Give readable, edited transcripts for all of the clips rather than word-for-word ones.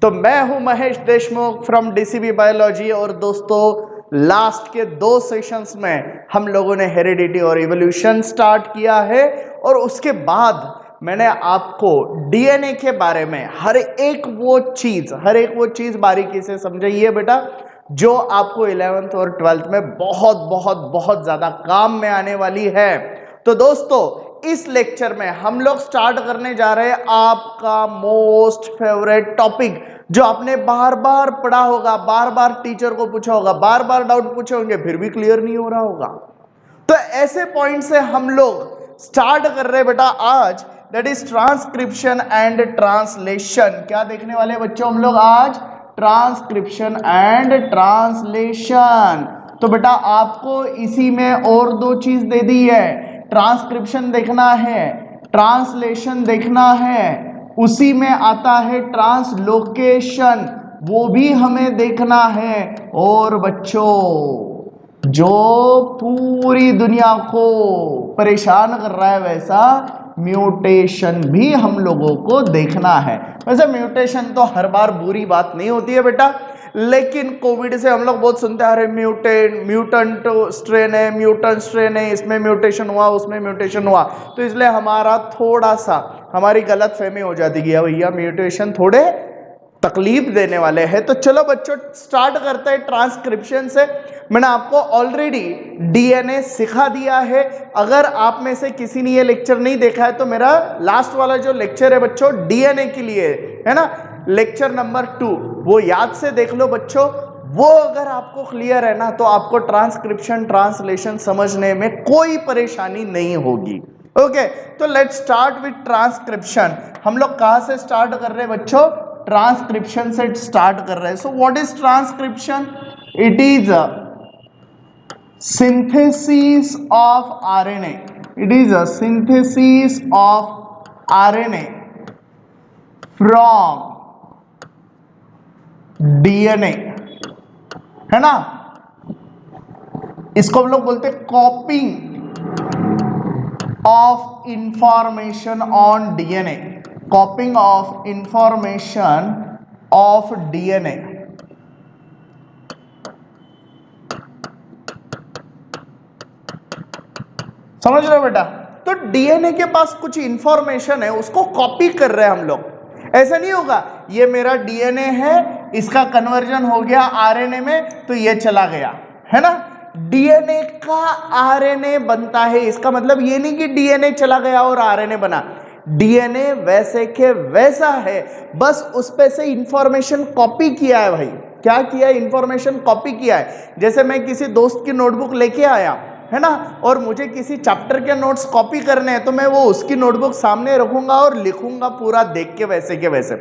तो मैं हूं Mahesh Deshmukh from DCB biology. और दोस्तों, लास्ट के 2 सेशंस में हम लोगों ने हेरिडिटी और इवोल्यूशन स्टार्ट किया है और उसके बाद मैंने आपको डीएनए के बारे में हर एक वो चीज बारीकी से समझाइए बेटा, जो आपको 11th और 12th में बहुत बहुत बहुत ज्यादा काम में आने वाली है। तो दोस्तों, इस लेक्चर में हम लोग स्टार्ट करने जा रहे हैं आपका मोस्ट फेवरेट टॉपिक, जो आपने बार बार पढ़ा होगा, बार बार टीचर को पूछा होगा, बार बार डाउट पूछे होंगे, फिर भी क्लियर नहीं हो रहा होगा। तो ऐसे पॉइंट से हम लोग स्टार्ट कर रहे हैं बेटा आज, that is transcription and translation. क्या देखने वाले बच्चों हम लोग आज? Transcription and translation. तो बेटा आपको इसी में और 2 चीज दे दी है, ट्रांसक्रिप्शन देखना है, ट्रांसलेशन देखना है, उसी में आता है ट्रांसलोकेशन, वो भी हमें देखना है। और बच्चों, जो पूरी दुनिया को परेशान कर रहा है वैसा म्यूटेशन भी हम लोगों को देखना है। वैसे म्यूटेशन तो हर बार बुरी बात नहीं होती है बेटा, लेकिन कोविड से हम लोग बहुत सुनते आ रहे हैं म्यूटेंट स्ट्रेन है, म्यूटेंट स्ट्रेन है, इसमें म्यूटेशन हुआ, उसमें म्यूटेशन हुआ। तो इसलिए हमारी गलत फहमी हो जाती है, भैया म्यूटेशन थोड़े तकलीफ देने वाले हैं। तो चलो बच्चों स्टार्ट करते हैं ट्रांसक्रिप्शन से। मैंने आपको ऑलरेडी डीएनए सिखा दिया है। अगर आप में से किसी ने ये लेक्चर नहीं देखा है तो मेरा लास्ट वाला जो लेक्चर है बच्चों डीएनए के लिए है ना, लेक्चर नंबर 2, वो याद से देख लो बच्चों। वो अगर आपको क्लियर है ना, तो आपको ट्रांसक्रिप्शन ट्रांसलेशन समझने में कोई परेशानी नहीं होगी। ओके, तो लेट्स स्टार्ट विथ ट्रांसक्रिप्शन। हम लोग कहां से स्टार्ट कर रहे हैं बच्चों? ट्रांसक्रिप्शन से स्टार्ट कर रहे हैं। So what is transcription? It is a synthesis of RNA. It is a synthesis of RNA from DNA, है ना। इसको हम लोग बोलते हैं कॉपिंग of information on DNA, कॉपिंग of information of DNA. समझ रहे हो बेटा? तो डीएनए के पास कुछ इंफॉर्मेशन है, उसको कॉपी कर रहे हैं हम लोग। ऐसा नहीं होगा ये मेरा डीएनए है, इसका कन्वर्जन हो गया आरएनए में, तो ये चला गया, है ना। डीएनए का आरएनए बनता है, इसका मतलब ये नहीं कि डीएनए चला गया और आरएनए बना। डीएनए वैसे के वैसा है, बस उस पे से इंफॉर्मेशन कॉपी किया है भाई। क्या किया है? इंफॉर्मेशन कॉपी किया है। जैसे मैं किसी दोस्त की नोटबुक लेके आया, है ना, और मुझे किसी चैप्टर के नोट्स कॉपी करने हैं, तो मैं वो उसकी नोटबुक सामने रखूंगा और लिखूंगा पूरा देख के वैसे के वैसे।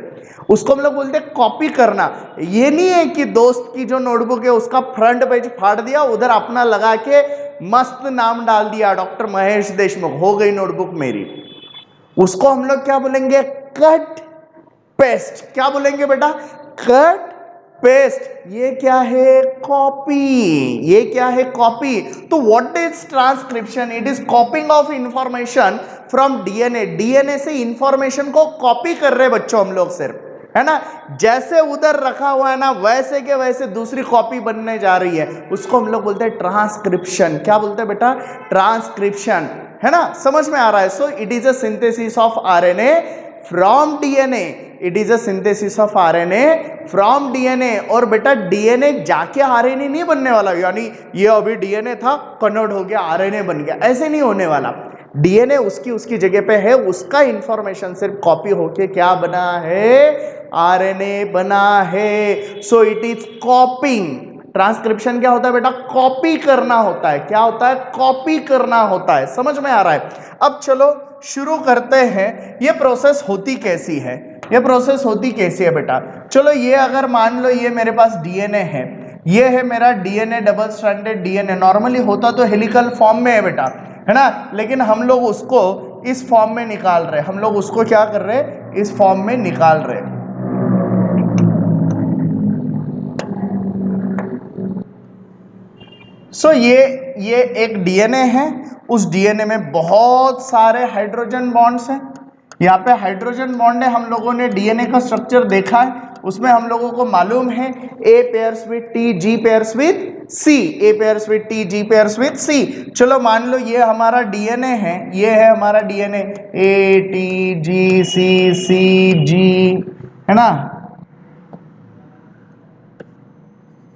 उसको हम लोग बोलते हैं कॉपी करना। ये नहीं है कि दोस्त की जो नोटबुक है उसका फ्रंट पेज फाड़ दिया, उधर अपना लगा के मस्त नाम डाल दिया, डॉक्टर महेश देशमुख, हो गई नोटबुक मेरी। उसको हम लोग क्या बोलेंगे? Cut paste. क्या बोलेंगे बेटा? Cut paste. ये क्या है? कॉपी। ये क्या है? कॉपी। तो what is transcription? It is कॉपिंग of information from DNA. DNA से इंफॉर्मेशन को कॉपी कर रहे बच्चों हम लोग सिर्फ, है ना। जैसे उधर रखा हुआ है ना, वैसे के वैसे दूसरी कॉपी बनने जा रही है, उसको हम लोग बोलते हैं ट्रांसक्रिप्शन। क्या बोलते हैं बेटा? ट्रांसक्रिप्शन, है ना। समझ में आ रहा है? So it is a synthesis of RNA from DNA. It is a synthesis of RNA from DNA. और बेटा डीएनए जाके आरएनए नहीं बनने वाला, यानी ये अभी डीएनए था, कन्वर्ट हो गया आरएनए बन गया, ऐसे नहीं होने वाला। डीएनए उसकी जगह पे है, उसका इंफॉर्मेशन सिर्फ कॉपी होके क्या बना है? आरएनए बना है। So it is कॉपिंग। ट्रांसक्रिप्शन क्या होता है बेटा? कॉपी करना होता है। क्या होता है? कॉपी करना होता है। समझ में आ रहा है? अब चलो शुरू करते हैं। ये प्रोसेस होती कैसी है? ये प्रोसेस होती कैसी है बेटा? चलो ये अगर मान लो ये मेरे पास डीएनए है, ये है मेरा DNA, double stranded DNA. Normally होता तो हेलिकल फॉर्म में है बेटा, है ना, लेकिन हम लोग उसको इस फॉर्म में निकाल रहे। हम लोग उसको क्या कर रहे? इस फॉर्म में निकाल रहे। सो ये एक डीएनए है। उस डीएनए में बहुत सारे हाइड्रोजन बॉन्ड्स हैं। यहाँ पे हाइड्रोजन बॉन्ड है, हम लोगों ने डीएनए का स्ट्रक्चर देखा है। उसमें हम लोगों को मालूम है A pairs with T, G pairs with C, A pairs with T, G pairs with C. चलो मान लो ये हमारा डीएनए है, ये है हमारा डीएनए, ए टी जी सी जी, है ना,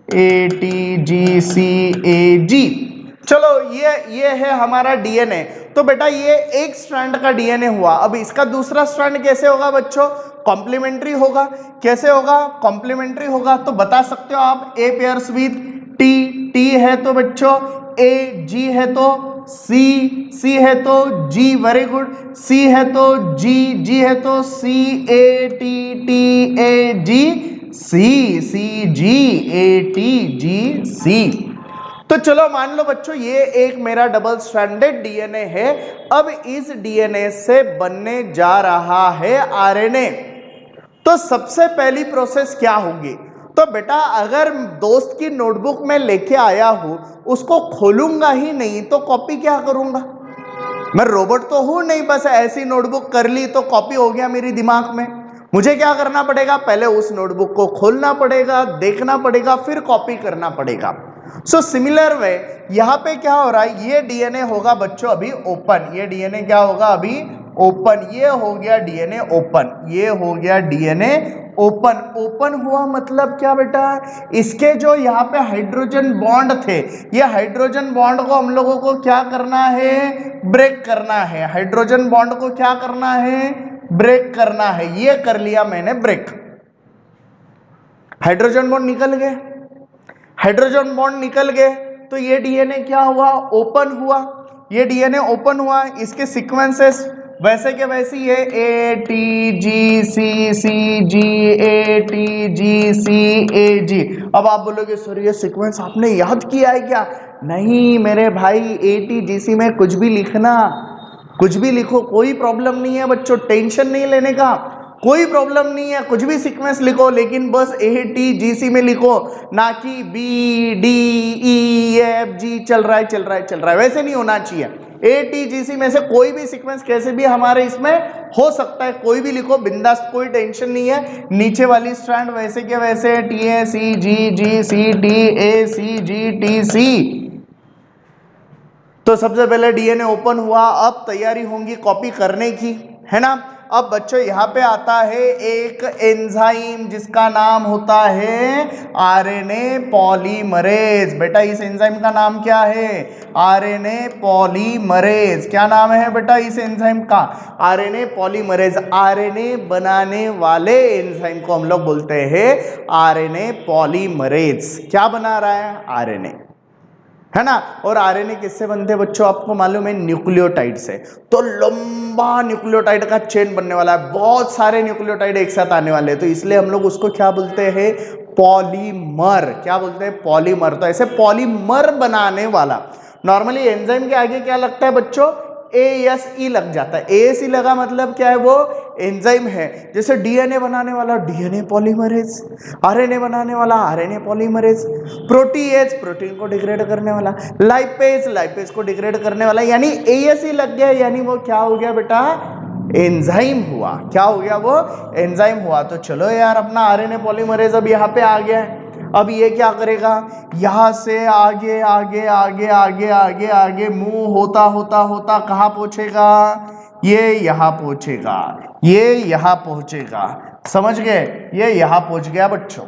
ए टी जी सी ए जी। चलो ये है हमारा डीएनए। तो बेटा ये एक स्ट्रैंड का डीएनए हुआ। अब इसका दूसरा स्ट्रैंड कैसे होगा बच्चों? कॉम्प्लीमेंट्री होगा। कैसे होगा? कॉम्प्लीमेंट्री होगा। तो बता सकते हो आप ए पेयर्स विथ टी, टी है तो बच्चों ए, जी है तो सी, सी है तो जी, वेरी गुड, सी है तो जी, जी है तो C, A T, T A G C, C G A T G C. तो चलो मान लो बच्चों ये एक मेरा डबल स्ट्रैंडेड डीएनए है। अब इस डीएनए से बनने जा रहा है आरएनए। तो सबसे पहली प्रोसेस क्या होगी? तो बेटा अगर दोस्त की नोटबुक में लेके आया हूं, उसको खोलूंगा ही नहीं तो कॉपी क्या करूंगा? मैं रोबोट तो हूं नहीं, बस ऐसी नोटबुक कर ली तो कॉपी हो गया मेरी दिमाग में। मुझे क्या करना पड़ेगा? पहले उस नोटबुक को खोलना पड़ेगा, देखना पड़ेगा, फिर कॉपी करना पड़ेगा। सो सिमिलर वे यहां पे क्या हो रहा है, ये डीएनए होगा बच्चों अभी ओपन। ये डीएनए क्या होगा? अभी ओपन। ये हो गया डीएनए ओपन, ये हो गया डीएनए ओपन। ओपन हुआ मतलब क्या बेटा? इसके जो यहाँ पे हाइड्रोजन बॉन्ड थे, ये हाइड्रोजन बॉन्ड को हम लोगों को क्या करना है? ब्रेक करना है। हाइड्रोजन बॉन्ड को क्या करना है? ब्रेक करना है। ये कर लिया मैंने ब्रेक। हाइड्रोजन बॉन्ड निकल गए। हाइड्रोजन बॉन्ड निकल गए तो ये डीएनए क्या हुआ? ओपन हुआ। ये डीएनए ओपन हुआ। इसके सीक्वेंसेस वैसे के वैसी है, ए T G C G, A T G सी ए जी। अब आप बोलोगे सर ये सीक्वेंस आपने याद किया है क्या? नहीं मेरे भाई, ए टी जी सी में कुछ भी लिखना, कुछ भी लिखो, कोई प्रॉब्लम नहीं है बच्चों, टेंशन नहीं लेने का, कोई प्रॉब्लम नहीं है। कुछ भी सीक्वेंस लिखो, लेकिन बस ए टी जी सी में लिखो, ना कि B D E F G चल रहा है चल रहा है चल रहा है, वैसे नहीं होना चाहिए। ए टी जी सी में से कोई भी सीक्वेंस कैसे भी हमारे इसमें हो सकता है, कोई भी लिखो बिंदास, कोई टेंशन नहीं है। नीचे वाली स्ट्रैंड वैसे के वैसे T A C G C T A C G T C. तो सबसे पहले डीएनए ओपन हुआ, अब तैयारी होंगी कॉपी करने की, है ना। अब बच्चों यहाँ पे आता है एक एंजाइम जिसका नाम होता है आरएनए पॉलीमरेज। बेटा इस एंजाइम का नाम क्या है? RNA polymerase. क्या नाम है बेटा इस एंजाइम का? RNA polymerase. आरएनए बनाने वाले एंजाइम को हम लोग बोलते हैं आरएनए पॉलीमरेज। क्या बना रहा है? आरएनए, है ना। और आरएनए किससे बनते हैं बच्चों? आपको मालूम है, न्यूक्लियोटाइड से। तो लंबा न्यूक्लियोटाइड का चेन बनने वाला है, बहुत सारे न्यूक्लियोटाइड एक साथ आने वाले हैं, तो इसलिए हम लोग उसको क्या बोलते हैं? पॉलीमर। क्या बोलते हैं? पॉलीमर। तो ऐसे पॉलीमर बनाने वाला, नॉर्मली एंजाइम के आगे क्या लगता है बच्चों? ASE लग जाता है। ASE लगा मतलब क्या है? वो एंजाइम है। जैसे डीएनए बनाने वाला डीएनए पॉलीमरेज, आरएनए बनाने वाला आरएनए पॉलीमरेज, प्रोटीएज प्रोटीन को डिग्रेड करने वाला, लाइपेज लाइपेज को डिग्रेड करने वाला, यानी ASE लग गया, यानी वो क्या हो गया बेटा? एंजाइम हुआ। क्या हो गया? वो एंजाइम हुआ। तो चलो यार, अपना आरएनए पॉलीमरेज अब यहाँ पे आ गया है। अब ये क्या करेगा? यहां से आगे आगे आगे आगे आगे आगे मूव होता होता होता कहां पहुंचेगा? ये यहां पहुंचेगा, ये यहां पहुंचेगा। समझ गए? ये यहां पहुंच गया बच्चों।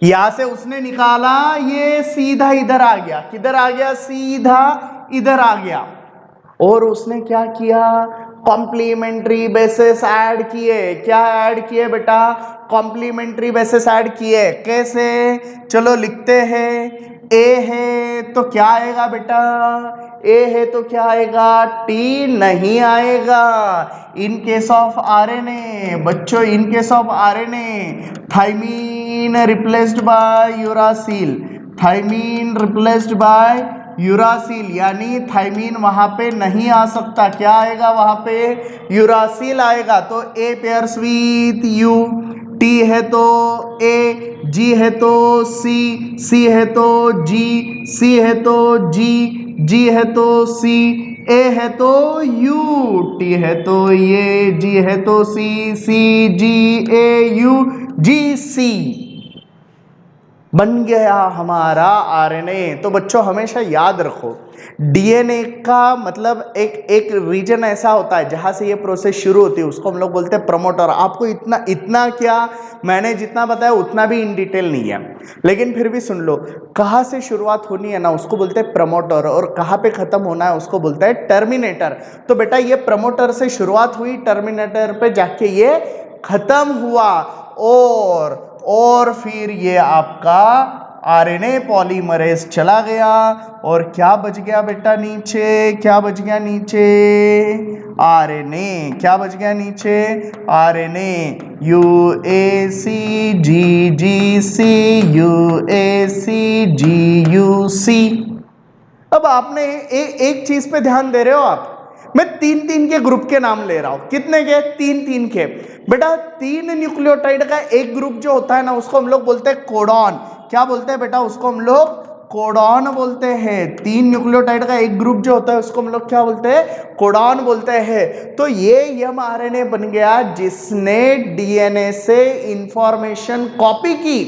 यहां से उसने निकाला, ये सीधा इधर आ गया। किधर आ गया? सीधा इधर आ गया। और उसने क्या किया? कॉम्प्लीमेंट्री बेसिस ऐड किए। क्या ऐड किए बेटा? कॉम्प्लीमेंट्री बेसिस ऐड किए। कैसे? चलो लिखते हैं। ए है तो क्या आएगा बेटा? ए है तो क्या आएगा? टी नहीं आएगा। इन केस ऑफ आरएनए बच्चों, in case of RNA thymine replaced by uracil, thymine replaced by uracil, यानी थाइमीन वहां पे नहीं आ सकता। क्या आएगा वहां पे? यूरासिल आएगा। तो ए पेयर्स विथ यू, टी है तो ए, जी है तो सी, सी है तो जी, सी है तो जी, जी है तो सी, ए है तो यू, टी है तो ये, जी है तो सी, C G A you, GC बन गया हमारा आरएनए। तो बच्चों हमेशा याद रखो, डीएनए का मतलब एक रीजन ऐसा होता है जहां से ये प्रोसेस शुरू होती है, उसको हम लोग बोलते हैं प्रमोटर। आपको इतना क्या मैंने जितना बताया उतना भी इन डिटेल नहीं है, लेकिन फिर भी सुन लो, कहाँ से शुरुआत होनी है ना उसको बोलते हैं प्रमोटर, और कहाँ पे खत्म होना है उसको बोलते हैं टर्मिनेटर। तो बेटा ये प्रमोटर से शुरुआत हुई, टर्मिनेटर पे जाके ये खत्म हुआ, और फिर ये आपका आरएनए पॉलीमरेज चला गया, और क्या बच गया बेटा नीचे, क्या बच गया नीचे, आरएनए। क्या बच गया नीचे, RNA, UAC GGC UAC GUC। अब आपने एक चीज पे ध्यान दे रहे हो आप, मैं तीन के ग्रुप के नाम ले रहा हूं, कितने के, तीन के। बेटा 3 न्यूक्लियोटाइड का एक ग्रुप जो होता है ना उसको हम लोग बोलते हैं कोडॉन। क्या बोलते हैं बेटा, उसको हम लोग कोडॉन बोलते हैं। 3 न्यूक्लियोटाइड का एक ग्रुप जो होता है उसको हम लोग क्या बोलते हैं, कोडॉन बोलते हैं। तो ये mRNA बन गया जिसने डीएनए से इंफॉर्मेशन कॉपी की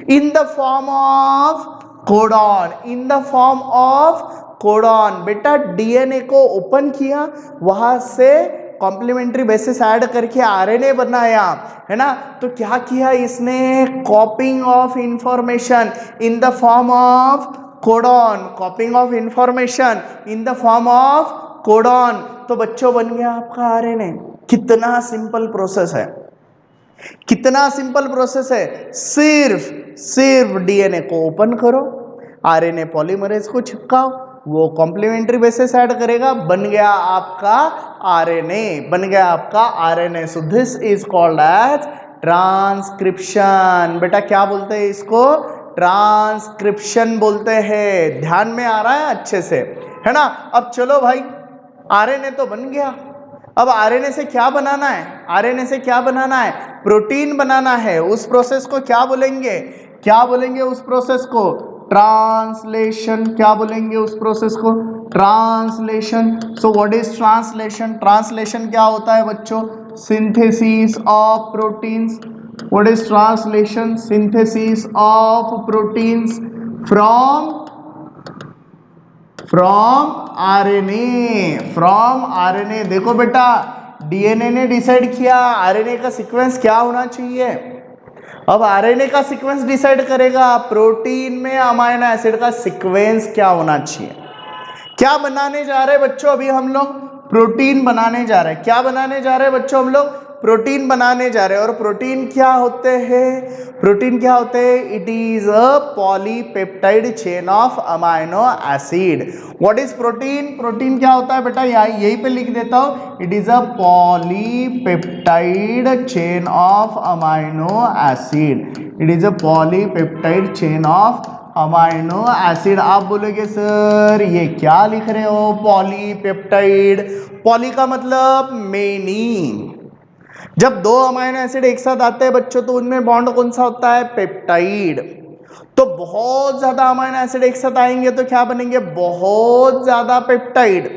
in the form of codon, in the form of codon. बेटा डीएनए को ओपन किया, वहां से कॉम्प्लीमेंट्री बेसिस ऐड करके आरएनए बनाया, है ना। तो क्या किया इसने, कॉपिंग of information in the form of codon, कॉपिंग of information in the form of codon. तो बच्चों बन गया आपका आरएनए। कितना सिंपल प्रोसेस है, कितना सिंपल प्रोसेस है, सिर्फ डीएनए को ओपन करो, आरएनए पॉलीमरेज को चिपकाओ, वो कॉम्प्लीमेंट्री बेसिस ऐड करेगा, बन गया आपका आरएनए, बन गया आपका RNA. So this is called as transcription. बेटा क्या बोलते हैं इसको, ट्रांसक्रिप्शन बोलते हैं। ध्यान में आ रहा है अच्छे से, है ना। अब चलो भाई, आरएनए तो बन गया, अब आरएनए से क्या बनाना है, आरएनए से क्या बनाना है, प्रोटीन बनाना है। उस प्रोसेस को क्या बोलेंगे, क्या बोलेंगे उस प्रोसेस को, ट्रांसलेशन। क्या बोलेंगे उस प्रोसेस को, translation. So what is translation, translation क्या होता है बच्चों, synthesis of proteins. What is translation, synthesis of proteins from RNA. देखो बेटा, डीएनए ने डिसाइड किया आरएनए का सीक्वेंस क्या होना चाहिए। अब आरएनए का सीक्वेंस डिसाइड करेगा प्रोटीन में अमाइनो एसिड का सीक्वेंस क्या होना चाहिए। क्या बनाने जा रहे हैं बच्चों, अभी हम लोग प्रोटीन बनाने जा रहे हैं। क्या बनाने जा रहे हैं बच्चों, हम लोग प्रोटीन बनाने जा रहे हैं। और प्रोटीन क्या होते हैं, प्रोटीन क्या होते हैं, it is a polypeptide chain of amino acid. What is protein, protein क्या होता है बेटा, यहीं पे लिख देता हूं, it is a polypeptide chain of amino acid, it is a polypeptide chain of amino acid. आप बोलोगे सर ये क्या लिख रहे हो, पॉलीपेप्टाइड, पॉली का मतलब मेनी। जब 2 अमाइनो एसिड एक साथ आते हैं बच्चों तो उनमें बॉन्ड कौन सा होता है, पेप्टाइड। तो बहुत ज्यादा अमाइनो एसिड एक साथ आएंगे तो क्या बनेंगे, बहुत ज्यादा पेप्टाइड।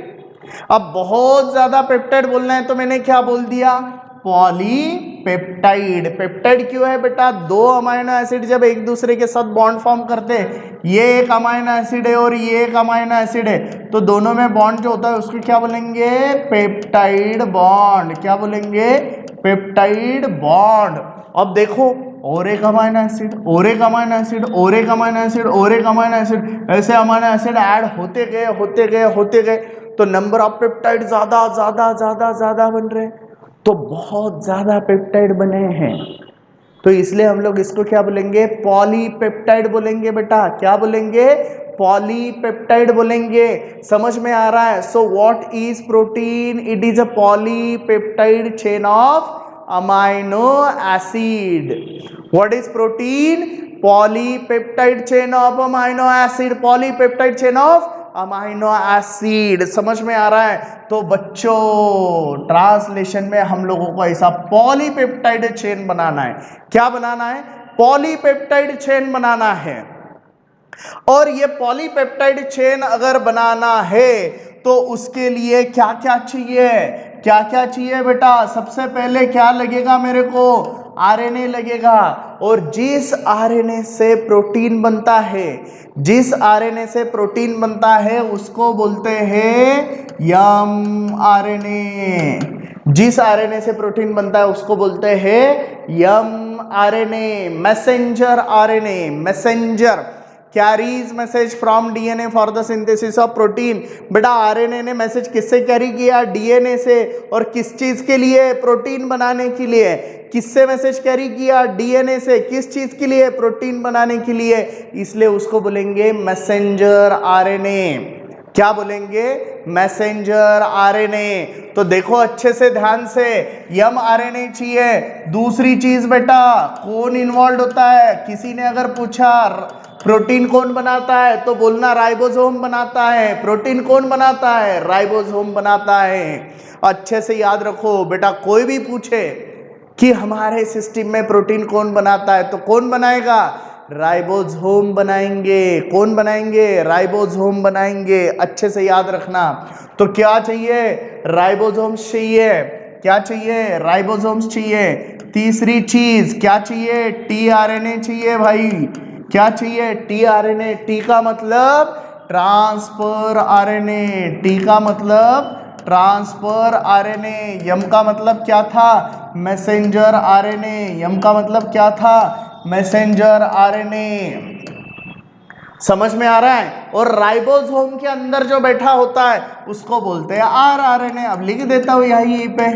अब बहुत ज्यादा पेप्टाइड बोलना है तो मैंने क्या बोल दिया, पॉलीपेप्टाइड। पेप्टाइड क्यों है बेटा, 2 अमाइनो एसिड जब एक दूसरे के साथ बॉन्ड फॉर्म करते हैं, ये एक अमाइनो एसिड है और ये एक अमाइनो एसिड है, तो दोनों में बॉन्ड जो होता है उसको क्या बोलेंगे, पेप्टाइड बॉन्ड। क्या बोलेंगे, पेप्टाइड बॉन्ड। अब देखो, और एक अमाइनो एसिड, और एक अमाइनो एसिड, और एक अमाइनो एसिड, और एक अमाइनो एसिड, ऐसे अमाइनो एसिड ऐड होते गए होते गए होते गए, तो नंबर ऑफ पेप्टाइड ज्यादा ज्यादा ज्यादा ज्यादा बन रहे, तो बहुत ज्यादा पेप्टाइड बने हैं। तो इसलिए हम लोग इसको क्या बोलेंगे, पॉलीपेप्टाइड बोलेंगे बेटा। क्या बोलेंगे, पॉलीपेप्टाइड बोलेंगे। समझ में आ रहा है। So what is protein, it is a polypeptide chain of amino acid. What is protein, polypeptide chain of amino acid, polypeptide chain of amino acid. समझ में आ रहा है। तो बच्चों ट्रांसलेशन में हम लोगों को ऐसा पॉलीपेप्टाइड चेन बनाना है। क्या बनाना है, पॉलीपेप्टाइड चेन बनाना है। और ये पॉलीपेप्टाइड चेन अगर बनाना है तो उसके लिए क्या क्या चाहिए, क्या क्या चाहिए बेटा? सबसे पहले क्या लगेगा मेरे को? आरएनए लगेगा। और जिस आरएनए से प्रोटीन बनता है, जिस आरएनए से प्रोटीन बनता है उसको बोलते हैं एमआरएनए। जिस आरएनए से प्रोटीन बनता है उसको बोलते हैं mRNA, messenger RNA. Messenger carries message from DNA for the synthesis of protein. बेटा आरएनए ने मैसेज किससे कैरी किया? डीएनए से। और किस चीज के लिए? प्रोटीन बनाने के लिए। किससे मैसेज कैरी किया? डीएनए से। किस चीज के लिए? प्रोटीन बनाने के लिए। इसलिए उसको बोलेंगे मैसेंजर आरएनए। क्या बोलेंगे? Messenger RNA. तो देखो अच्छे से ध्यान से, एमआरएनए चाहिए। दूसरी चीज बेटा, कौन इन्वॉल्व होता है? किसी ने अगर पूछा प्रोटीन कौन बनाता है तो बोलना राइबोसोम बनाता है। प्रोटीन कौन बनाता है? राइबोसोम बनाता है। अच्छे से याद रखो बेटा, कोई भी पूछे कि हमारे सिस्टम में प्रोटीन कौन बनाता है तो कौन बनाएगा? राइबोसोम बनाएंगे। कौन बनाएंगे? राइबोसोम बनाएंगे। अच्छे से याद रखना। तो क्या चाहिए? राइबोसोम्स चाहिए। क्या चाहिए? राइबोसोम्स चाहिए। तीसरी चीज क्या चाहिए? टीआरएनए चाहिए भाई। क्या चाहिए? टीआरएनए। टी का मतलब ट्रांसफर आरएनए। टी का मतलब ट्रांसफर आरएनए। यम का मतलब क्या था? Messenger RNA. यम का मतलब क्या था? Messenger RNA. समझ में आ रहा है? और राइबोसोम के अंदर जो बैठा होता है उसको बोलते हैं आरआरएनए। अब लिख देता हूं यहीं पे,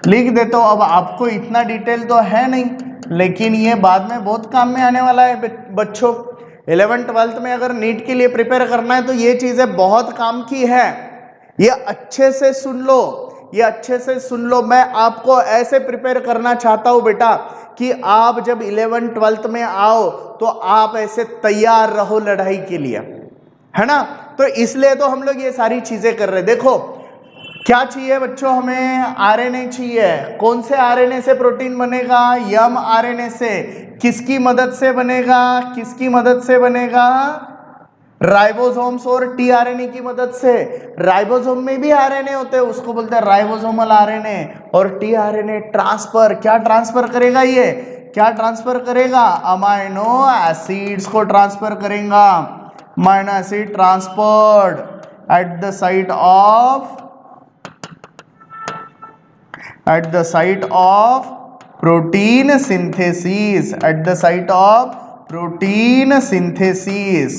लिख देता हूं। अब आपको इतना डिटेल तो है नहीं, लेकिन ये बाद में बहुत काम में आने वाला है बच्चों। 11th 12th में अगर नीट के लिए प्रिपेयर करना है तो ये चीजें बहुत काम की है। ये अच्छे से सुन लो, ये अच्छे से सुन लो। मैं आपको ऐसे प्रिपेयर करना चाहता हूं बेटा कि आप जब 11th 12th में आओ तो आप ऐसे तैयार रहो लड़ाई के लिए, है ना? तो इसलिए तो हम लोग ये सारी चीजें कर रहे हैं। देखो क्या चाहिए बच्चों? हमें आरएनए चाहिए। कौन से आरएनए से प्रोटीन बनेगा? एमआरएनए से। किसकी मदद से बनेगा? किसकी मदद से बनेगा? राइबोसोम्स और टीआरएनए की मदद से। राइबोसोम में भी आरएनए होते हैं, उसको बोलते हैं राइबोसोमल आरएनए। और टीआरएनए ट्रांसफर, क्या ट्रांसफर करेगा? ये क्या ट्रांसफर करेगा? अमाइनो एसिड्स को ट्रांसफर करेगा। Amino acid transferred at the site of protein synthesis, at the site of protein synthesis।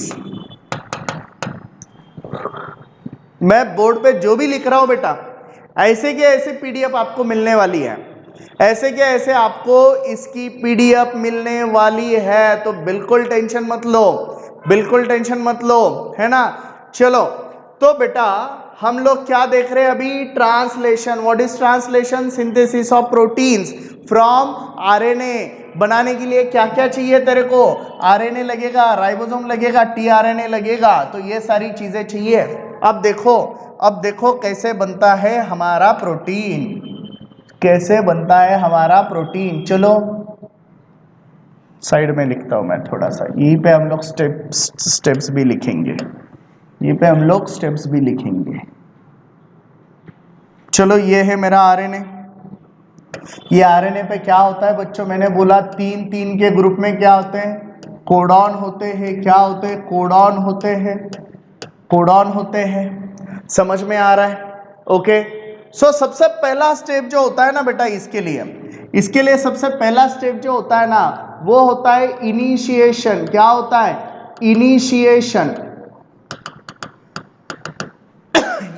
मैं बोर्ड पे जो भी लिख रहा हूं बेटा, ऐसे के ऐसे पीडीएफ आपको मिलने वाली है। ऐसे के ऐसे आपको इसकी पीडीएफ मिलने वाली है। तो बिल्कुल टेंशन मत लो, बिल्कुल टेंशन मत लो, है ना? चलो तो बेटा हम लोग क्या देख रहे हैं अभी? Translation. What is translation? Synthesis of proteins from RNA. बनाने के लिए क्या क्या चाहिए तेरे को? आरएनए लगेगा, राइबोसोम लगेगा, टीआरएनए लगेगा। तो ये सारी चीजें चाहिए। अब देखो कैसे बनता है हमारा प्रोटीन, कैसे बनता है हमारा प्रोटीन। चलो साइड में लिखता हूं मैं थोड़ा सा, यहीं पे हम लोग स्टेप्स भी लिखेंगे, ये पे हम लोग स्टेप्स भी लिखेंगे। चलो ये है मेरा आरएनए। ये आरएनए पे क्या होता है बच्चों? मैंने बोला 3 के ग्रुप में क्या होते हैं? कोडॉन होते हैं। क्या होते हैं? कोडॉन होते हैं। कोडॉन होते हैं। समझ में आ रहा है? ओके। सो सबसे पहला स्टेप जो होता है ना बेटा इसके लिए सबसे पहला स्टेप जो होता है ना वो होता है इनिशिएशन। क्या होता है? इनिशिएशन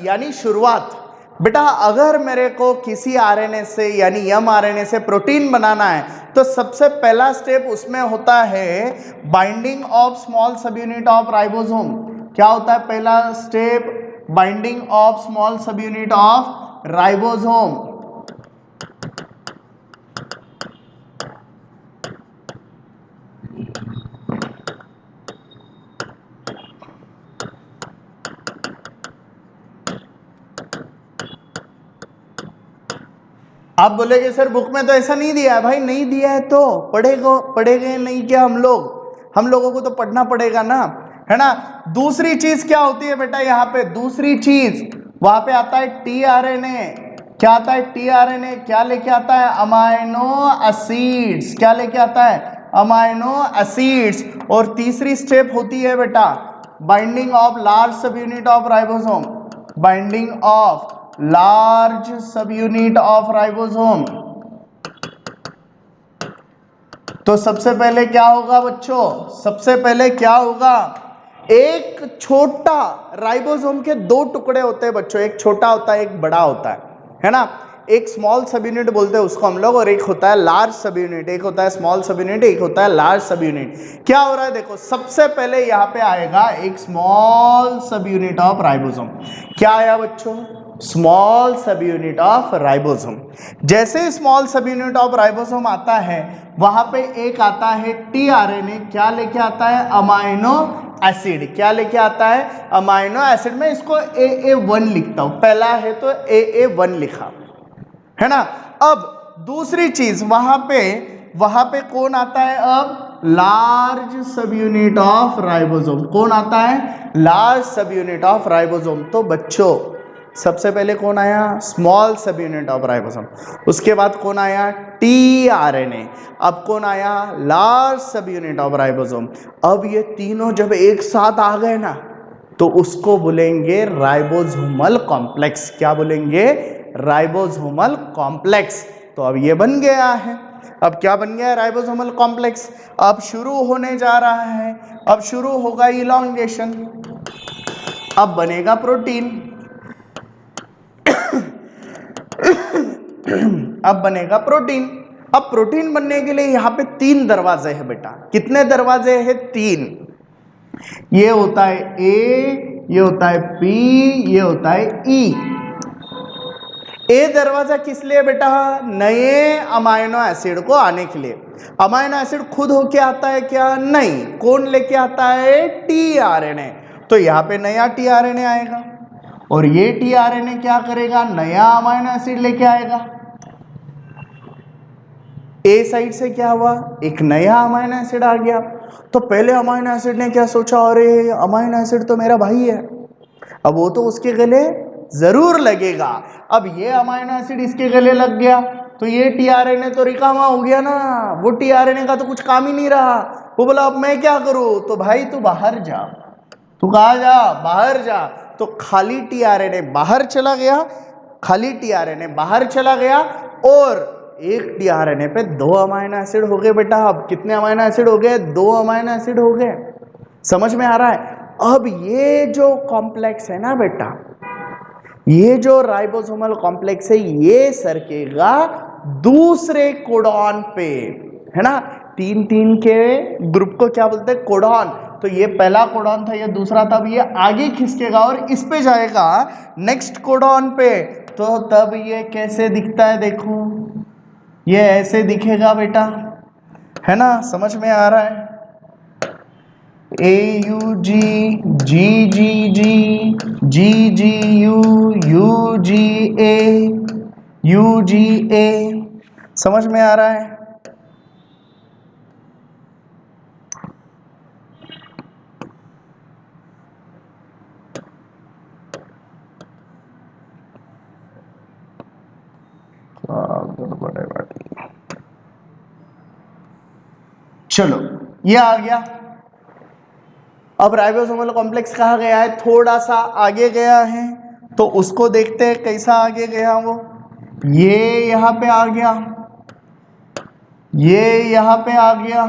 यानी शुरुआत। बेटा अगर मेरे को किसी आरएनए से यानी एमआरएनए से प्रोटीन बनाना है तो सबसे पहला स्टेप उसमें होता है binding of small subunit of ribosome. क्या होता है पहला step? Binding of small subunit of ribosome. आप बोलेगे सर बुक में तो ऐसा नहीं दिया है। भाई नहीं दिया है तो पढ़ेंगे नहीं क्या हम लोगों को तो पढ़ना पड़ेगा ना, है ना। दूसरी चीज क्या होती है बेटा यहाँ पे, दूसरी चीज वहां पे आता है टीआरएनए। क्या आता है टीआरएनए, क्या लेके आता है, अमाइनो एसिड्स। क्या लेके आता है, अमाइनो एसिड्स। और तीसरी स्टेप होती है बेटा बाइंडिंग ऑफ लार्ज सब unit of ribosome, binding of large सब यूनिट ऑफ राइबोसोम। तो सबसे पहले क्या होगा बच्चों, सबसे पहले क्या होगा, एक छोटा राइबोसोम के दो टुकड़े होते हैं बच्चों, एक छोटा होता है एक बड़ा होता है ना। एक स्मॉल सब यूनिट बोलते हैं उसको हम लोग, और एक होता है लार्ज सब यूनिट। एक होता है स्मॉल सब यूनिट, एक होता है लार्ज सब यूनिट। क्या हो रहा है देखो, सबसे पहले यहाँ पे आएगा एक small subunit of ribosome. क्या आया बच्चों, small subunit of ribosome. जैसे small subunit of ribosome आता है वहां पे एक आता है टीआरएनए। क्या लेके आता है, अमाइनो एसिड। क्या लेके आता है, अमाइनो एसिड। में इसको AA1 लिखता हूं, पहला है तो AA1 लिखा, है ना। अब दूसरी चीज वहां पे कौन आता है, अब लार्ज सब यूनिट ऑफ राइबोसोम। कौन आता है, लार्ज सब यूनिट ऑफ राइबोसोम। तो बच्चों सबसे पहले कौन आया, small subunit of ribosome. उसके बाद कौन आया, टीआरएनए। अब कौन आया, लार्ज सब यूनिट ऑफ राइबोसोम। अब ये तीनों जब एक साथ आ गए ना तो उसको बोलेंगे राइबोसोमल कॉम्प्लेक्स। क्या बोलेंगे, राइबोसोमल कॉम्प्लेक्स। तो अब ये बन गया है, अब क्या बन गया है, राइबोसोमल कॉम्प्लेक्स। अब शुरू होने जा रहा है, अब शुरू होगा इलॉन्गेशन, अब बनेगा प्रोटीन। अब बनेगा प्रोटीन। अब प्रोटीन बनने के लिए यहां पे 3 दरवाजे हैं बेटा। कितने दरवाजे हैं, 3। ये होता है ए, ये होता है बी, ये होता है ई। ए दरवाजा किस लिए बेटा, नए अमाइनो एसिड को आने के लिए। अमाइनो एसिड खुद होके आता है क्या, नहीं, कौन लेके आता है, टीआरएनए। तो यहाँ पे नया टीआरएनए आएगा और ये टीआरएनए क्या करेगा, नया अमाइनो एसिड लेके आएगा। ए साइड से क्या हुआ, एक नया अमाइनो एसिड आ गया। तो पहले अमाइनो एसिड ने क्या सोचा, अरे अमाइनो एसिड तो मेरा भाई है, अब वो तो उसके गले जरूर लगेगा। अब ये अमाइनो एसिड इसके गले लग गया तो ये टीआरएनए तो रिकामा हो गया ना, वो टीआरएनए का तो कुछ काम ही नहीं रहा। वो बोला अब मैं क्या करूं, तो भाई तू बाहर जा। तू कहा जा, बाहर जा। तो खाली टीआरएनए बाहर चला गया, खाली टीआरएनए बाहर चला गया और एक टीआरएनए पे 2 अमाइनो एसिड हो गए बेटा। अब कितने अमाइनो एसिड हो गए, 2 अमाइनो एसिड हो गए। समझ में आ रहा है। अब ये जो कॉम्प्लेक्स है ना बेटा, ये जो राइबोसोमल कॉम्प्लेक्स है ये सरकेगा दूसरे कोडॉन पे, है ना। 3-3 के ग्रुप को क्या बोलते हैं, कोडॉन। तो ये पहला कोडॉन था, ये दूसरा था, अब ये आगे खिसकेगा और इस पे जाएगा नेक्स्ट कोडॉन पे। तो तब ये कैसे दिखता है, देखो ये ऐसे दिखेगा बेटा, है ना। समझ में आ रहा है, AUG GGG GGU UGA UGA। समझ में आ रहा है। चलो ये आ गया। अब राइबोसोमल कॉम्प्लेक्स कहाँ गया है, थोड़ा सा आगे गया है, तो उसको देखते हैं कैसा आगे गया वो। ये यहाँ पे आ गया, ये यहाँ पे आ गया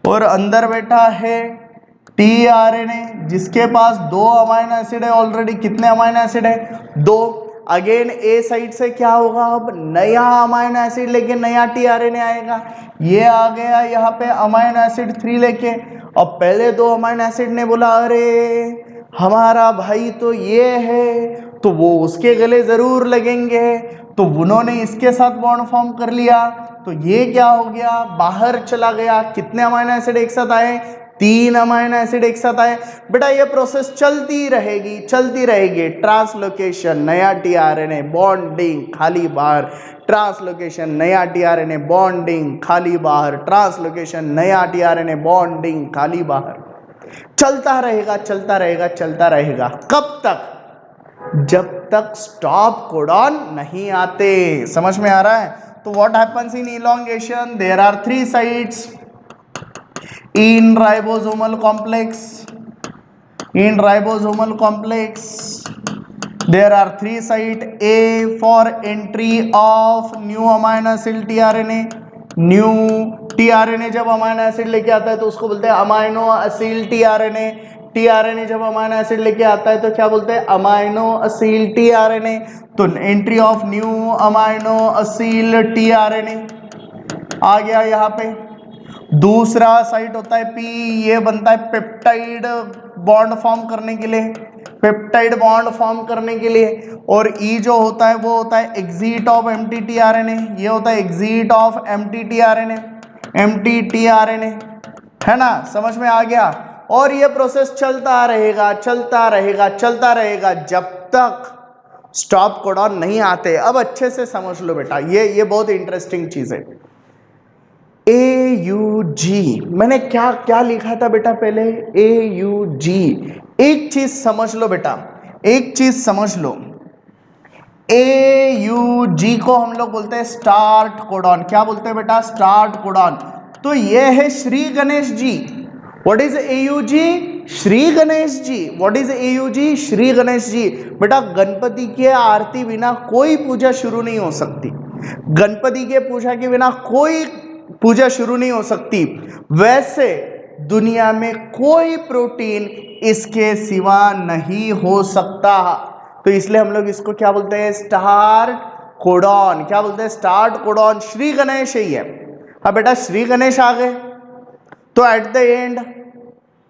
और अंदर बैठा है टीआरएनए जिसके पास 2 अमाइनो एसिड है ऑलरेडी। कितने अमाइनो एसिड है, 2। अगेन ए साइड से क्या होगा, अब नया अमाइनो एसिड लेके नया टीआरएनए आएगा। ये आ गया यहाँ पे अमाइनो एसिड 3 लेके। अब पहले 2 अमाइनो एसिड ने बोला अरे हमारा भाई तो ये है, तो वो उसके गले जरूर लगेंगे, तो उन्होंने इसके साथ बॉन्ड फॉर्म कर लिया। तो ये क्या हो गया, बाहर चला गया। कितने अमाइनो एसिड एक साथ आए, 3 अमाइनो एसिड एक साथ आए। बेटा ये प्रोसेस चलती रहेगी, चलती रहेगी। ट्रांसलोकेशन, नया टीआरएनए, बॉन्डिंग, खाली बाहर, ट्रांसलोकेशन, नया टीआरएनए, बॉन्डिंग, खाली बाहर, ट्रांसलोकेशन, नया टीआरएनए, बॉन्डिंग, खाली बाहर। चलता रहेगा चलता रहेगा चलता रहेगा, कब तक? जब तक स्टॉप कोडॉन नहीं आते। समझ में आ रहा है? तो what happens in elongation? There are 3 sites in ribosomal complex. In ribosomal complex there are 3 sites. A for entry of new amino acid tRNA. New tRNA जब अमाइनो एसिड लेके आता है तो उसको बोलते हैं अमाइनो एसिड tRNA. tRNA जब amino acid लेके आता है तो क्या बोलते हैं? Amino acid tRNA. तो entry of new amino acid tRNA आ गया यहाँ पे। दूसरा साइट होता है पी, ये बनता है पेप्टाइड बॉन्ड फॉर्म करने के लिए, पेप्टाइड बॉन्ड फॉर्म करने के लिए। और ई जो होता है वो होता है एग्जिट ऑफ एम्प्टी टीआरएनए, ये होता है exit of empty tRNA, empty tRNA, है ना? समझ में आ गया? और ये प्रोसेस चलता रहेगा चलता रहेगा चलता रहेगा जब तक स्टॉप कोडॉन नहीं आते। अब अच्छे से समझ लो बेटा, ये बहुत इंटरेस्टिंग चीज है। AUG, मैंने क्या क्या लिखा था बेटा पहले? AUG। एक चीज समझ लो बेटा, एक चीज समझ लो, AUG को हम लोग बोलते हैं स्टार्ट कोडॉन। क्या बोलते हैं बेटा? Start codon. तो ये है Shri Ganesh ji. What is AUG? Shri Ganesh ji. What is AUG? Shri Ganesh ji. बेटा गणपति के आरती बिना कोई पूजा शुरू नहीं हो सकती, गणपति के पूजा के बिना कोई पूजा शुरू नहीं हो सकती। वैसे दुनिया में कोई प्रोटीन इसके सिवा नहीं हो सकता, तो इसलिए हम लोग इसको क्या बोलते हैं? Start codon. क्या बोलते हैं? Start codon. श्री गणेश ही है। अब बेटा श्री गणेश आ गए तो एट द एंड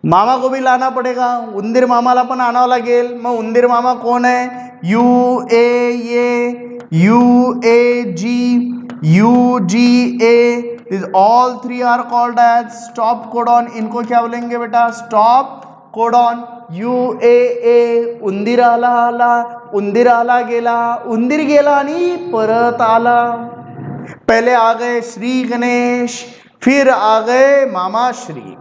मामा को भी लाना पड़ेगा, उंदीर मामाला पण आणावं लागेल। मग उंदीर मामा कोण है? UAG, UGA, all 3 are called as stop codon. इनको क्या बोलेंगे बेटा? Stop codon. UAA, उंदीर आला आला, उंदीर आला गेला, उंदीर गेला आणि परत आला। पहले आ गए श्री गणेश, फिर आ गए मामा श्री।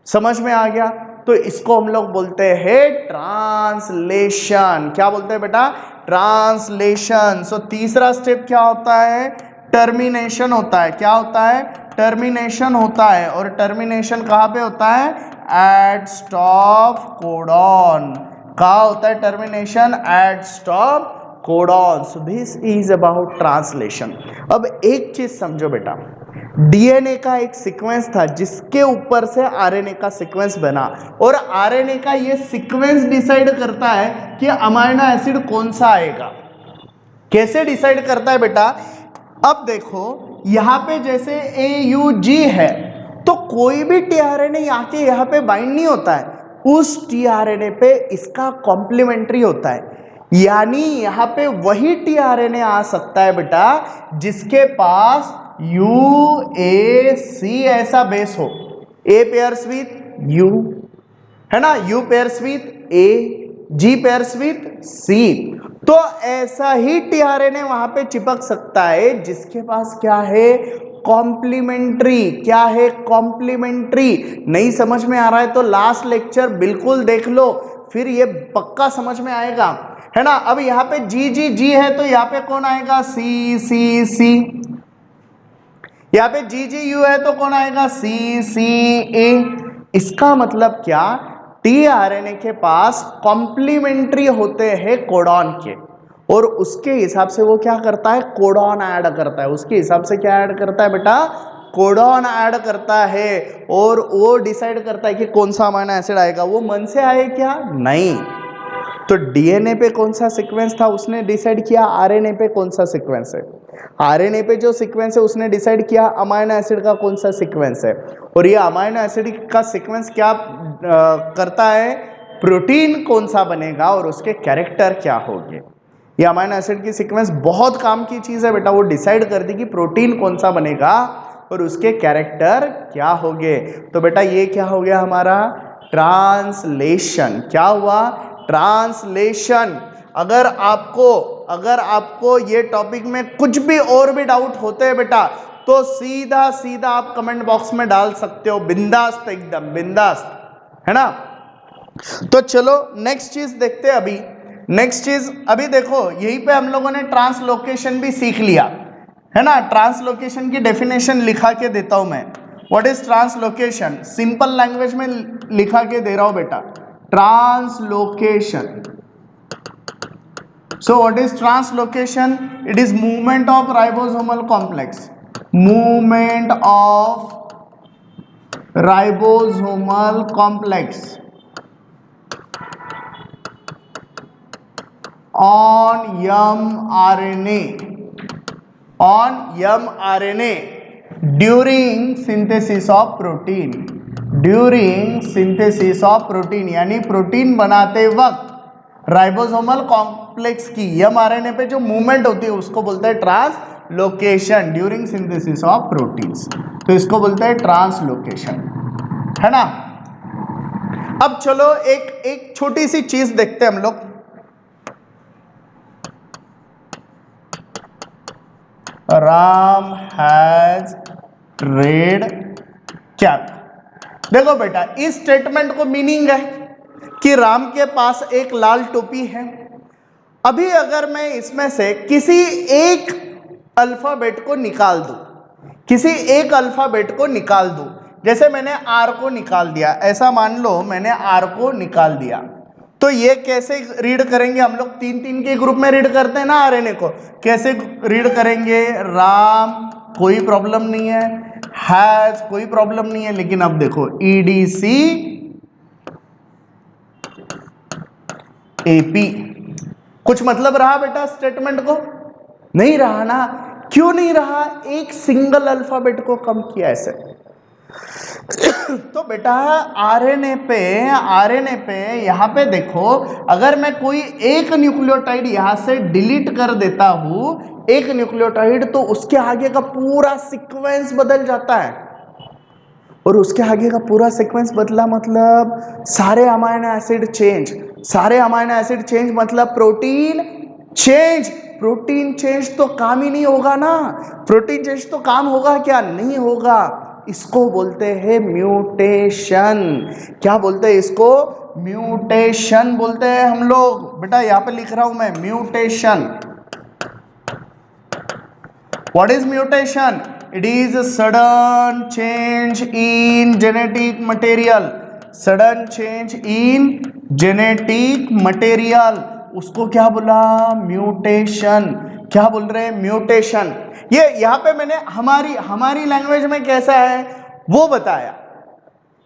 समझ में आ गया? तो इसको हम लोग बोलते हैं ट्रांसलेशन। क्या बोलते हैं बेटा? ट्रांसलेशन। सो तीसरा स्टेप क्या होता है? टर्मिनेशन होता है। क्या होता है? टर्मिनेशन होता है। और टर्मिनेशन कहाँ पे होता है? At stop codon. कहाँ होता है termination? At stop codon. So this is about translation. अब एक चीज समझो बेटा, डीएनए का एक सीक्वेंस था जिसके ऊपर से आरएनए का सीक्वेंस बना, और आरएनए का ये सीक्वेंस डिसाइड करता है कि अमाइनो एसिड कौन सा आएगा। कैसे डिसाइड करता है बेटा? अब देखो यहाँ पे जैसे AUG है तो कोई भी टीआरएनए आके यहाँ पे बाइंड नहीं होता है, उस टीआरएनए पे इसका कॉम्प्लीमेंट्री होता है। यानी यहाँ पे वही टीआरएनए आ सकता है बेटा जिसके पास UAC ऐसा बेस हो। A पेयर्स विथ U, है ना? U pairs with A, G pairs with C। तो ऐसा ही टीआरएनए वहां पे चिपक सकता है जिसके पास क्या है? कॉम्प्लीमेंट्री। क्या है? कॉम्प्लीमेंट्री। नहीं समझ में आ रहा है तो लास्ट लेक्चर बिल्कुल देख लो, फिर ये पक्का समझ में आएगा, है ना? अब यहाँ पे G है तो यहाँ पे कौन आएगा? C। यहाँ पे GU है तो कौन आएगा? CA। इसका मतलब क्या? टीआरएनए के पास कॉम्प्लीमेंट्री होते हैं कोडॉन के, और उसके हिसाब से वो क्या करता है? कोडॉन ऐड करता है। उसके हिसाब से क्या ऐड करता है बेटा? कोडॉन ऐड करता है। और वो डिसाइड करता है कि कौन सा अमीनो एसिड आएगा। वो मन से आए क्या? नहीं। तो डीएनए पे कौन सा सीक्वेंस था उसने डिसाइड किया, आरएनए पे कौन सा सीक्वेंस है, आरएनए पे जो सीक्वेंस है उसने डिसाइड किया अमीनो एसिड का कौन सा सीक्वेंस है। और ये अमीनो एसिड का सीक्वेंस क्या करता है? प्रोटीन कौन सा बनेगा और उसके कैरेक्टर क्या होंगे। ये अमीनो एसिड की सीक्वेंस बहुत काम की चीज है बेटा, वो डिसाइड कर दी कि प्रोटीन कौन सा बनेगा और उसके कैरेक्टर क्या होंगे। तो बेटा ये क्या हो गया हमारा? ट्रांसलेशन। क्या हुआ? ट्रांसलेशन। अगर आपको ये टॉपिक में कुछ भी और भी डाउट होते हैं बेटा तो सीधा आप कमेंट बॉक्स में डाल सकते हो, बिंदास्त, एकदम बिंदास्त, है ना। तो चलो नेक्स्ट चीज देखते हैं अभी। नेक्स्ट चीज अभी देखो, यहीं पे हम लोगों ने ट्रांसलोकेशन भी सीख लिया, है ना। ट्रांसलोकेशन की डेफिनेशन लिखा के देता हूं मैं। What is translocation? Simple language में लिखा के दे रहा हूं बेटा, translocation. So what is translocation? It is movement of ribosomal complex. Movement of ribosomal complex on mRNA, on mRNA during synthesis of protein. During synthesis of protein यानी protein बनाते वक्त ribosomal complex की mRNA पे जो movement होती है उसको बोलते हैं translocation during synthesis of proteins. तो इसको बोलते हैं ट्रांसलोकेशन, है ना। अब चलो एक छोटी सी चीज देखते हैं हम लोग। Ram has red cap. देखो बेटा, इस स्टेटमेंट को मीनिंग है कि राम के पास एक लाल टोपी है। अभी अगर मैं इसमें से किसी एक अल्फाबेट को निकाल दूं, किसी एक अल्फाबेट को निकाल दूं, जैसे मैंने आर को निकाल दिया, ऐसा मान लो मैंने आर को निकाल दिया, तो ये कैसे रीड करेंगे हम लोग? तीन तीन के ग्रुप में रीड करते हैं ना आरएनए को। कैसे रीड करेंगे? राम कोई प्रॉब्लम नहीं है, हैज कोई प्रॉब्लम नहीं है, लेकिन अब देखो ईडीसी एपी, कुछ मतलब रहा बेटा स्टेटमेंट को? नहीं रहा ना। क्यों नहीं रहा? एक सिंगल अल्फाबेट को कम किया ऐसे। तो बेटा आरएनए पे यहां पे देखो, अगर मैं कोई एक न्यूक्लियोटाइड यहां से डिलीट कर देता हूं, एक न्यूक्लियोटाइड, तो उसके आगे का पूरा सीक्वेंस बदल जाता है। और उसके आगे का पूरा सीक्वेंस बदला मतलब सारे अमाइनो एसिड चेंज, सारे अमाइनो एसिड चेंज मतलब प्रोटीन चेंज। प्रोटीन चेंज तो काम ही नहीं होगा ना। प्रोटीन चेंज तो काम होगा क्या? नहीं होगा। इसको बोलते हैं म्यूटेशन। क्या बोलते हैं इसको? म्यूटेशन बोलते हैं हम लोग। बेटा यहां पे लिख रहा हूं मैं, mutation. What is mutation? It is a sudden change in genetic material. Sudden change in genetic material, उसको क्या बोला? म्यूटेशन। क्या बोल रहे हैं? म्यूटेशन। ये यहाँ पे मैंने हमारी लैंग्वेज में कैसा है वो बताया।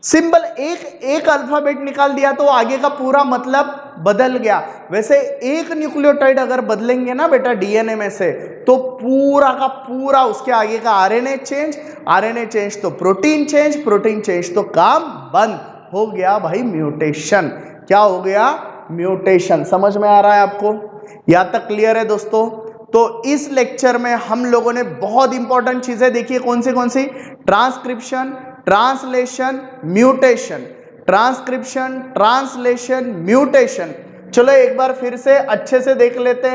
सिंपल एक अल्फाबेट निकाल दिया तो आगे का पूरा मतलब बदल गया। वैसे एक न्यूक्लियोटाइड अगर बदलेंगे ना बेटा डीएनए में से, तो पूरा का पूरा उसके आगे का आरएनए चेंज, आरएनए चेंज तो प्रोटीन चेंज, प्रोटीन चेंज तो काम बंद हो गया भाई, म्यूटेशन। क्या हो गया? म्यूटेशन। समझ में आ रहा है आपको? यहां तक क्लियर है दोस्तों? तो इस लेक्चर में हम लोगों ने बहुत इंपॉर्टेंट चीजें देखी है। कौन सी? Transcription, translation, mutation. Transcription, translation, mutation. चलो एक बार फिर से अच्छे से देख लेते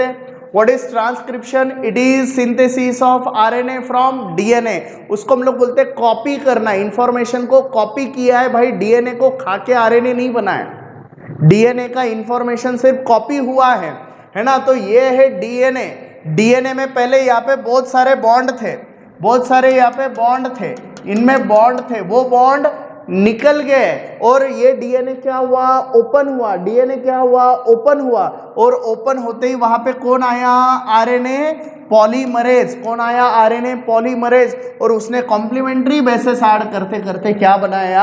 हैं। What is transcription? It is synthesis of RNA from DNA. उसको हम लोग बोलते हैं कॉपी करना। इंफॉर्मेशन को कॉपी किया है भाई, डीएनए को खा के आरएनए नहीं बनाया। डीएनए का इंफॉर्मेशन सिर्फ कॉपी हुआ है ना। तो ये है डीएनए। डीएनए में पहले यहाँ पे बहुत सारे बॉन्ड थे, इनमें बॉन्ड थे, वो बॉन्ड निकल गए और ये डीएनए क्या हुआ? ओपन हुआ। डीएनए क्या हुआ? ओपन हुआ। और ओपन होते ही वहां पे कौन आया? RNA polymerase. कौन आया? RNA polymerase. और उसने कॉम्प्लीमेंट्री बेसिस ऐड करते करते क्या बनाया?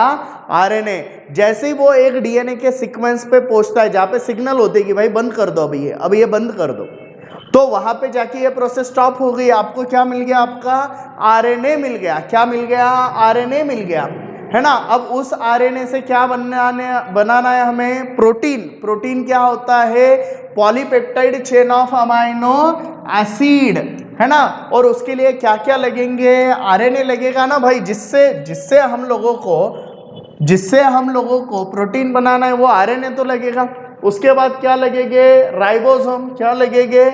आरएनए। जैसे ही वो एक डीएनए के सीक्वेंस पे पहुंचता है जहां पे सिग्नल होते कि भाई बंद कर दो, अब ये बंद कर दो, तो वहां पे जाके ये प्रोसेस स्टॉप हो गई। आपको क्या मिल गया? आपका आरएनए मिल गया। क्या मिल गया? आरएनए मिल गया, है ना। अब उस आरएनए से क्या बनाना है हमें? प्रोटीन। प्रोटीन क्या होता है? Polypeptide chain of amino acid, है ना। और उसके लिए क्या क्या लगेंगे? आरएनए लगेगा ना भाई, जिससे हम लोगों को प्रोटीन बनाना है वो आरएनए तो लगेगा। उसके बाद क्या लगेंगे? राइबोसोम। क्या लगेंगे?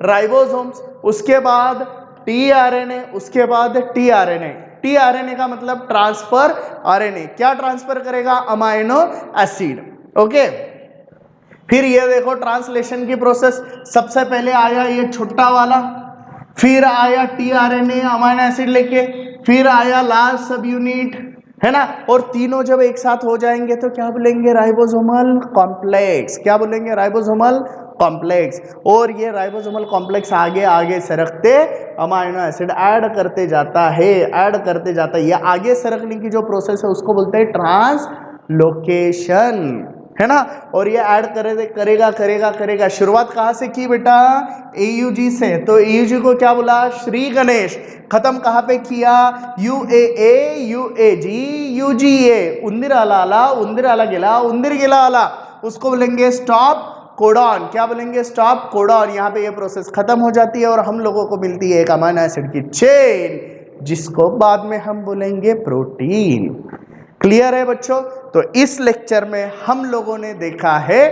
राइबोसोम्स। उसके बाद टीआरएनए, उसके बाद टीआरएनए। टीआरएनए का मतलब ट्रांसफर आरएनए, क्या ट्रांसफर करेगा? Amino acid. ओके, फिर ये देखो ट्रांसलेशन की प्रोसेस, सबसे पहले आया ये छोटा वाला, फिर आया टीआरएनए अमाइनो एसिड लेके, फिर आया लास्ट सब यूनिट, है ना, और तीनों जब एक साथ हो जाएंगे तो क्या बोलेंगे? Ribosomal complex. क्या बोलेंगे? Ribosomal complex. और ये राइबोसोमल कॉम्प्लेक्स आगे आगे सरकते अमाइनो एसिड ऐड करते जाता है, ऐड करते जाता है। ये आगे सरकने की जो प्रोसेस है उसको बोलते हैं ट्रांसलोकेशन, है ना। और ये ऐड करेगा करेगा करेगा। शुरुआत कहाँ से की बेटा? AUG से। तो AUG को क्या बोला? श्री गणेश। खत्म कहाँ पे किया? UAA UAG UGA, उंदीर आला आला, उंदीर आला गेला, उंदीर गेला आला, उसको बोलेंगे स्टॉप कोडॉन। क्या बोलेंगे? Stop codon. यहाँ पे ये प्रोसेस खत्म हो जाती है और हम लोगों को मिलती है एक अमीनो एसिड की चेन, जिसको बाद में हम बोलेंगे प्रोटीन। क्लियर है बच्चों? तो इस लेक्चर में हम लोगों ने देखा है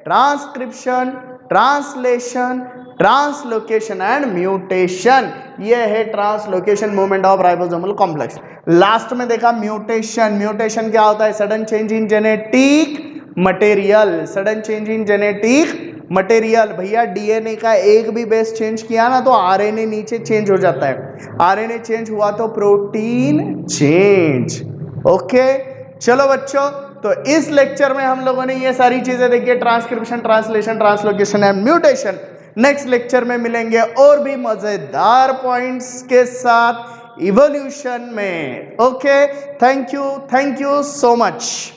transcription, translation, translocation and mutation. ये है translocation movement of ribosomal complex. Last में देखा म्यूटेशन। म्यूटेशन क्या होता है? Sudden change in genetic material, sudden change in genetic material. भैया डीएनए का एक भी बेस चेंज किया ना तो आरएनए नीचे चेंज हो जाता है, आरएनए चेंज हुआ तो प्रोटीन चेंज। ओके, चलो बच्चों, तो इस लेक्चर में हम लोगों ने ये सारी चीजें देखी, transcription, translation, translocation and mutation. Next lecture में मिलेंगे और भी मजेदार पॉइंट्स के साथ इवोल्यूशन में। Okay, thank you so much.